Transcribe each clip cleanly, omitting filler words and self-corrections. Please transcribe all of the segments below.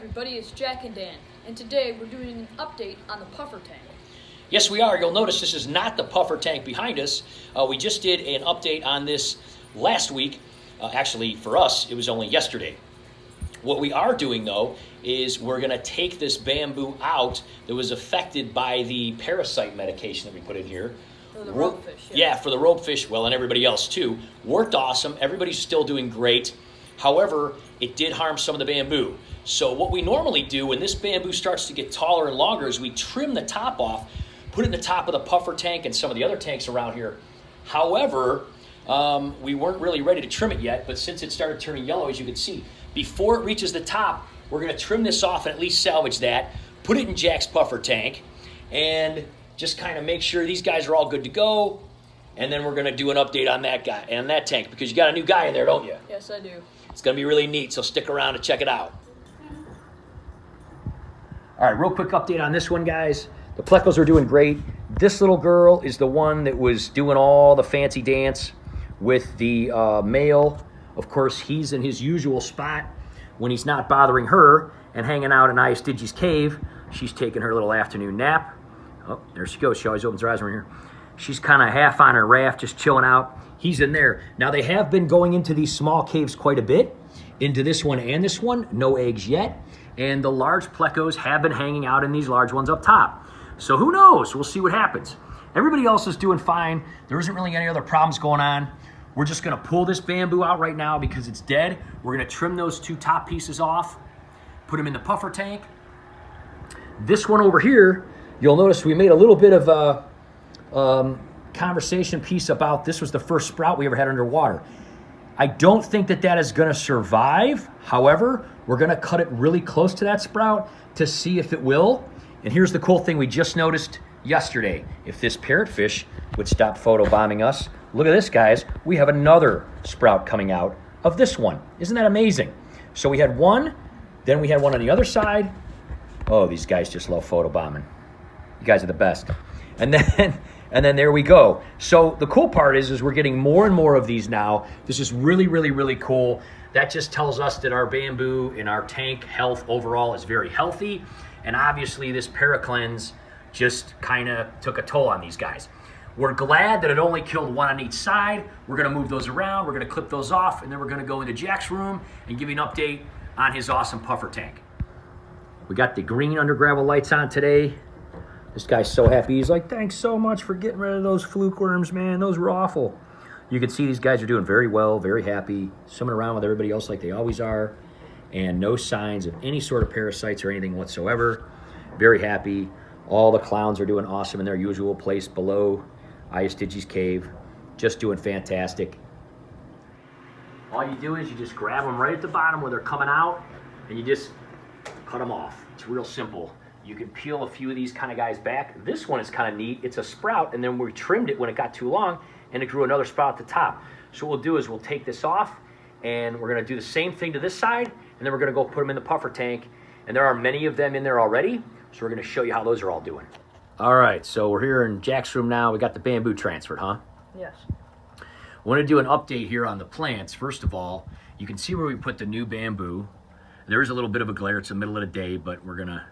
everybody, it's Jack and Dan, and today we're doing an update on the puffer tank. Yes, we are. You'll notice this is not the puffer tank behind us. We just did an update on this last week. Actually, for us, it was only yesterday. What we are doing, though, is we're going to take this bamboo out that was affected by the parasite medication that we put in here. For the ropefish. Yeah, for the ropefish, well, and everybody else, too. Worked awesome. Everybody's still doing great. However, it did harm some of the bamboo. So what we normally do when this bamboo starts to get taller and longer is we trim the top off, put it in the top of the puffer tank and some of the other tanks around here. However, we weren't really ready to trim it yet, but since it started turning yellow, as you can see, before it reaches the top, we're going to trim this off and at least salvage that, put it in Jack's puffer tank, and just kind of make sure these guys are all good to go. And then we're going to do an update on that guy and that tank, because you got a new guy in there, don't you? Yes, I do. It's going to be really neat, so stick around to check it out. All right, real quick update on this one, guys. The Plecos are doing great. This little girl is the one that was doing all the fancy dance with the male. Of course, he's in his usual spot when he's not bothering her and hanging out in Digi's cave. She's taking her little afternoon nap. Oh, there she goes. She always opens her eyes around here. She's kind of half on her raft, just chilling out. He's in there. Now, they have been going into these small caves quite a bit, into this one and this one. No eggs yet. And the large Plecos have been hanging out in these large ones up top. So who knows? We'll see what happens. Everybody else is doing fine. There isn't really any other problems going on. We're just going to pull this bamboo out right now because it's dead. We're going to trim those two top pieces off, put them in the puffer tank. This one over here, you'll notice we made a little bit of a conversation piece about this was the first sprout we ever had underwater. I don't think that that is going to survive. However, we're going to cut it really close to that sprout to see if it will. And here's the cool thing we just noticed yesterday. If this parrotfish would stop photobombing us, look at this, guys. We have another sprout coming out of this one. Isn't that amazing? So we had one, then we had one on the other side. Oh, these guys just love photobombing. You guys are the best. And then there we go. So the cool part is we're getting more and more of these now. This is really, really, really cool. That just tells us that our bamboo and our tank health overall is very healthy. And obviously this paracleanse just kind of took a toll on these guys. We're glad that it only killed one on each side. We're going to move those around. We're going to clip those off, and then we're going to go into Jack's room and give you an update on his awesome puffer tank. We got the green under gravel lights on today. This guy's so happy. He's like, thanks so much for getting rid of those fluke worms, man. Those were awful. You can see these guys are doing very well, very happy, swimming around with everybody else like they always are, and no signs of any sort of parasites or anything whatsoever. Very happy. All the clowns are doing awesome in their usual place below Digi's cave. Just doing fantastic. All you do is you just grab them right at the bottom where they're coming out, and you just cut them off. It's real simple. You can peel a few of these kind of guys back. This one is kind of neat. It's a sprout, and then we trimmed it when it got too long, and it grew another sprout at the top. So what we'll do is we'll take this off, and we're going to do the same thing to this side, and then we're going to go put them in the puffer tank. And there are many of them in there already, so we're going to show you how those are all doing. All right, so we're here in Jack's room now. We got the bamboo transferred, huh? Yes. I want to do an update here on the plants. First of all, you can see where we put the new bamboo. There is a little bit of a glare. It's the middle of the day, but we're going to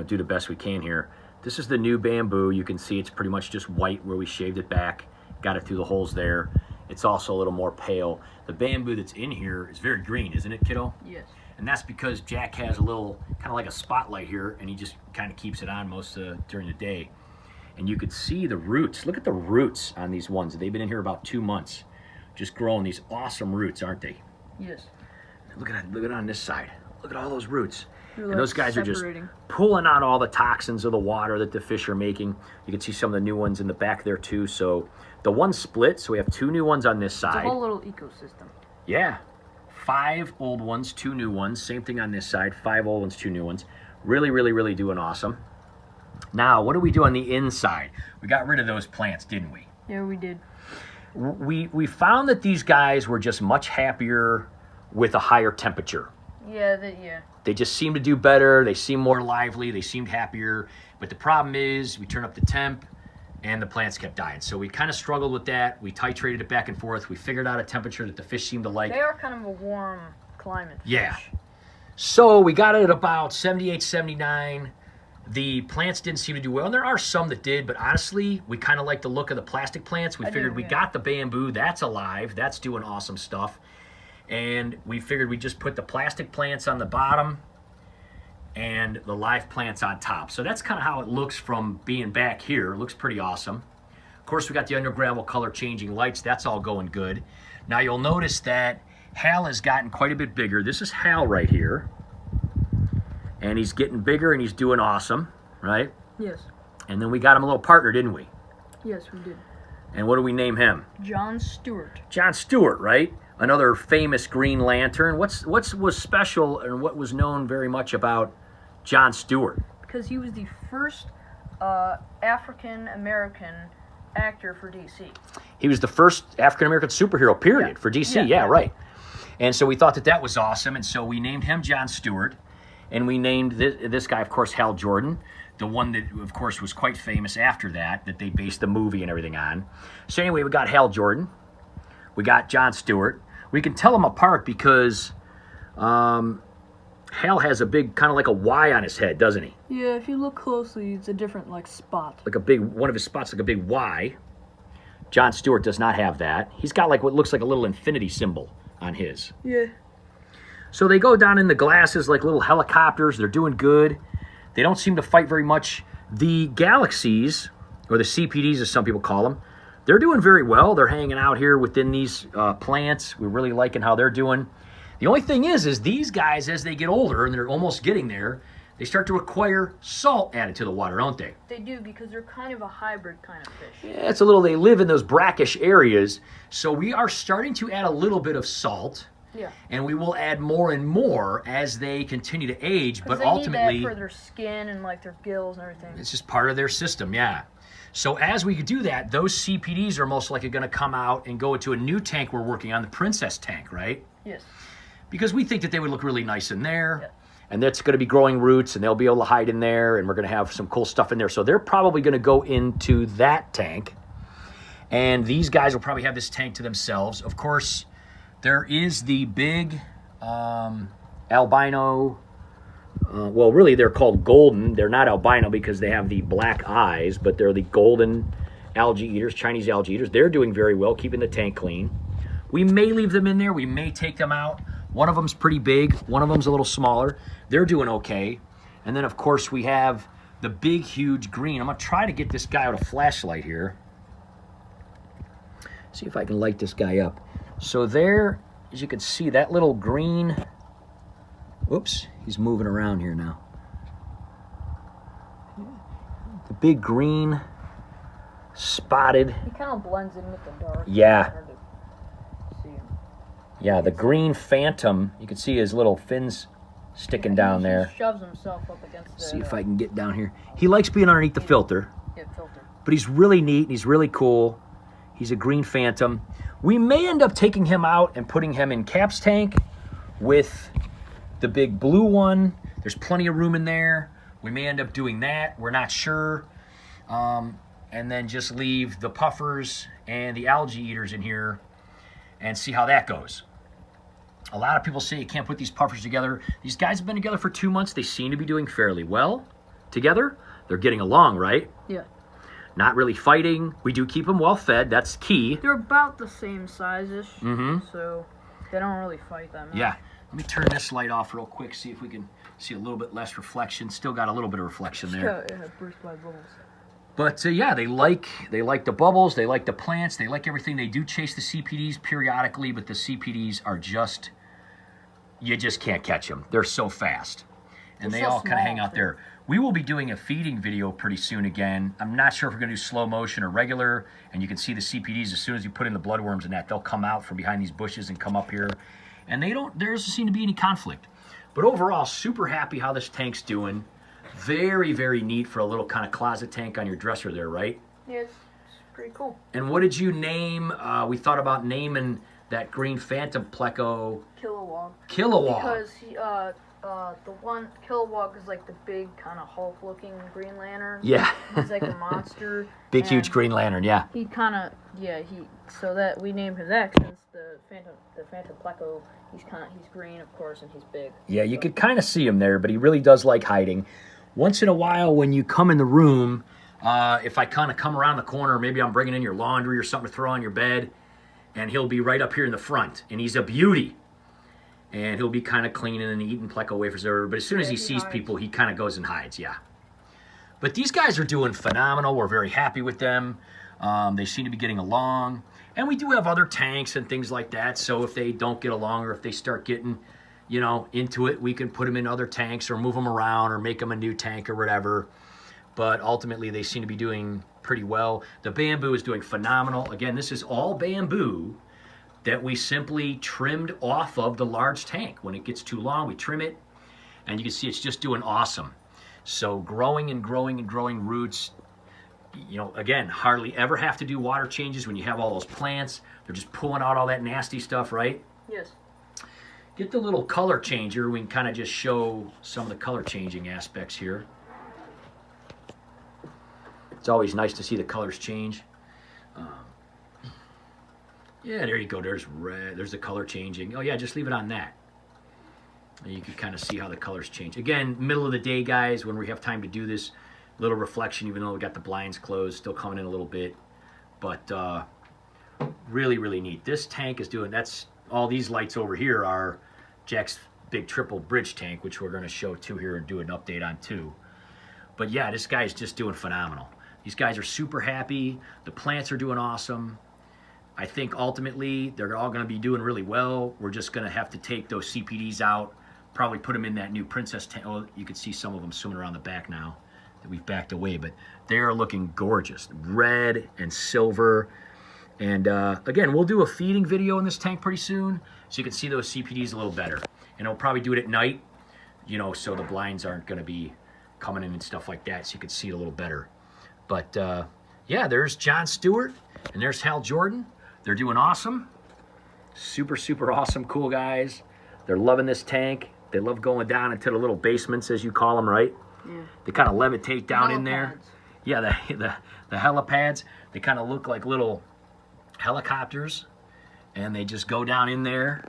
do the best we can here. This is the new bamboo. You can see it's pretty much just white where we shaved it back, got it through the holes there. It's also a little more pale. The bamboo that's in here is very green, isn't it, kiddo? Yes. And that's because Jack has a little, kind of like a spotlight here, and he just kind of keeps it on during the day. And you could see the roots. Look at the roots on these ones. They've been in here about 2 months, just growing these awesome roots, aren't they? Yes. Look at it on this side. Look at all those roots. They're and those guys are just pulling out all the toxins of the water that the fish are making. You can see some of the new ones in the back there too. So the one split, so we have 2 new ones on this side. It's a whole little ecosystem. Yeah. 5 old ones, 2 new ones. Same thing on this side. 5 old ones, 2 new ones. Really, really, really doing awesome. Now, what do we do on the inside? We got rid of those plants, didn't we? Yeah, we did. We found that these guys were just much happier with a higher temperature. Yeah, They just seem to do better. They seem more lively. They seemed happier. But the problem is we turn up the temp and the plants kept dying. So we kind of struggled with that. We titrated it back and forth. We figured out a temperature that the fish seemed to like. They are kind of a warm climate fish. Yeah. So we got it at about 78, 79. The plants didn't seem to do well, and there are some that did, but honestly, we kind of like the look of the plastic plants. We figured we got the bamboo. That's alive. That's doing awesome stuff. And we figured we'd just put the plastic plants on the bottom and the live plants on top. So that's kind of how it looks from being back here. It looks pretty awesome. Of course, we got the under gravel color changing lights. That's all going good. Now you'll notice that Hal has gotten quite a bit bigger. This is Hal right here. And he's getting bigger and he's doing awesome, right? Yes. And then we got him a little partner, didn't we? Yes, we did. And what do we name him? Jon Stewart. Jon Stewart, right? Another famous Green Lantern. What was special and what was known very much about Jon Stewart? Because he was the first African-American actor for DC. He was the first African-American superhero, period, for DC. Yeah, right. And so we thought that was awesome, and so we named him Jon Stewart, and we named this guy, of course, Hal Jordan, the one that, of course, was quite famous after that they based the movie and everything on. So anyway, we got Hal Jordan. We got Jon Stewart. We can tell them apart because Hal has a big, kind of like a Y on his head, doesn't he? Yeah, if you look closely, it's a different, like, spot. Like a big, one of his spots like a big Y. Jon Stewart does not have that. He's got like what looks like a little infinity symbol on his. Yeah. So they go down in the glasses like little helicopters. They're doing good. They don't seem to fight very much. The galaxies, or the CPDs as some people call them, they're doing very well. They're hanging out here within these plants. We're really liking how they're doing. The only thing is these guys, as they get older, and they're almost getting there, they start to require salt added to the water, don't they? They do, because they're kind of a hybrid kind of fish. Yeah, it's a little, they live in those brackish areas. So we are starting to add a little bit of salt. Yeah. And we will add more and more as they continue to age. But they ultimately, need that for their skin and like their gills and everything. It's just part of their system, yeah. So as we do that, those CPDs are most likely going to come out and go into a new tank we're working on, the Princess tank, right? Yes. Because we think that they would look really nice in there. Yeah. And that's going to be growing roots, and they'll be able to hide in there, and we're going to have some cool stuff in there. So they're probably going to go into that tank. And these guys will probably have this tank to themselves. Of course, there is the big albino, well, really they're called golden. They're not albino because they have the black eyes, but they're the golden algae eaters, Chinese algae eaters. They're doing very well, keeping the tank clean. We may leave them in there. We may take them out. One of them's pretty big. One of them's a little smaller. They're doing okay. And then, of course, we have the big, huge green. I'm going to try to get this guy with a flashlight here. See if I can light this guy up. So there, as you can see, that little green... Whoops, he's moving around here now. The big green spotted... He kind of blends in with the dark. Yeah. See him. Yeah, the Green Phantom. You can see his little fins sticking down there. He shoves himself up against the... See if I can get down here. He likes being underneath the filter. Yeah, filter. But he's really neat and he's really cool. He's a Green Phantom. We may end up taking him out and putting him in Cap's tank with the big blue one. There's plenty of room in there. We may end up doing that. We're not sure. And then just leave the puffers and the algae eaters in here and see how that goes. A lot of people say you can't put these puffers together. These guys have been together for 2 months. They seem to be doing fairly well together. They're getting along, right? Yeah. Not really fighting. We do keep them well fed. That's key. They're about the same size-ish, so they don't really fight that much. Yeah. Let me turn this light off real quick, see if we can see a little bit less reflection. Still got a little bit of reflection there. Burst by bubbles. But yeah, they like the bubbles, they like the plants, they like everything. They do chase the CPDs periodically, but the CPDs are just, you just can't catch them. They're so fast. And they all kind of hang out there. We will be doing a feeding video pretty soon again. I'm not sure if we're going to do slow motion or regular, and you can see the CPDs as soon as you put in the bloodworms and that, they'll come out from behind these bushes and come up here. And there doesn't seem to be any conflict. But overall, super happy how this tank's doing. Very, very neat for a little kind of closet tank on your dresser there, right? Yeah, it's pretty cool. And what did you name? We thought about naming that Green Phantom Pleco KILOWOG. KILOWOG. Because The one KILOWOG is like the big kind of Hulk-looking Green Lantern. Yeah. He's like a monster. Big, and huge Green Lantern, yeah. He kind of, so that we named him that since the Phantom Pleco, he's green, of course, and he's big. Yeah, you could kind of see him there, but he really does like hiding. Once in a while, when you come in the room, if I kind of come around the corner, maybe I'm bringing in your laundry or something to throw on your bed, and he'll be right up here in the front, and he's a beauty. And he'll be kind of cleaning and eating Pleco wafers over. But as soon as he sees people, he kind of goes and hides, yeah. But these guys are doing phenomenal. We're very happy with them. They seem to be getting along. And we do have other tanks and things like that. So if they don't get along or if they start getting, you know, into it, we can put them in other tanks or move them around or make them a new tank or whatever. But ultimately, they seem to be doing pretty well. The bamboo is doing phenomenal. Again, this is all bamboo that we simply trimmed off of the large tank. When it gets too long, we trim it, and you can see it's just doing awesome. So growing and growing and growing roots, you know, again, hardly ever have to do water changes when you have all those plants. They're just pulling out all that nasty stuff, right? Yes. Get the little color changer. We can kind of just show some of the color changing aspects here. It's always nice to see the colors change. Yeah, there you go. There's red. There's the color changing. Oh, yeah, just leave it on that. And you can kind of see how the colors change. Again, middle of the day, guys, when we have time to do this, little reflection, even though we got the blinds closed, still coming in a little bit. But really, really neat. This tank is doing, that's, all these lights over here are Jack's big triple bridge tank, which we're going to show too here and do an update on too. But yeah, this guy's just doing phenomenal. These guys are super happy. The plants are doing awesome. I think ultimately they're all going to be doing really well. We're just going to have to take those CPDs out, probably put them in that new princess tank. Oh, you can see some of them swimming around the back now that we've backed away, but they are looking gorgeous. Red and silver. And again, we'll do a feeding video in this tank pretty soon so you can see those CPDs a little better. And I'll probably do it at night, you know, so the blinds aren't going to be coming in and stuff like that, so you can see it a little better. But yeah, there's Jon Stewart and there's Hal Jordan. They're doing awesome. Super, super awesome, cool guys. They're loving this tank. They love going down into the little basements, as you call them, right? Yeah. They kind of levitate down in there. Yeah, the helipads. They kind of look like little helicopters, and they just go down in there,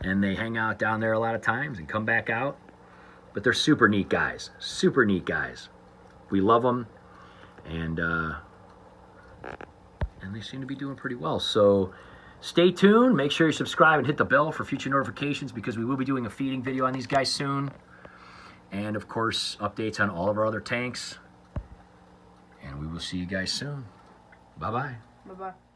and they hang out down there a lot of times and come back out. But they're super neat guys. Super neat guys. We love them, and they seem to be doing pretty well. So stay tuned. Make sure you subscribe and hit the bell for future notifications because we will be doing a feeding video on these guys soon. And, of course, updates on all of our other tanks. And we will see you guys soon. Bye-bye. Bye-bye.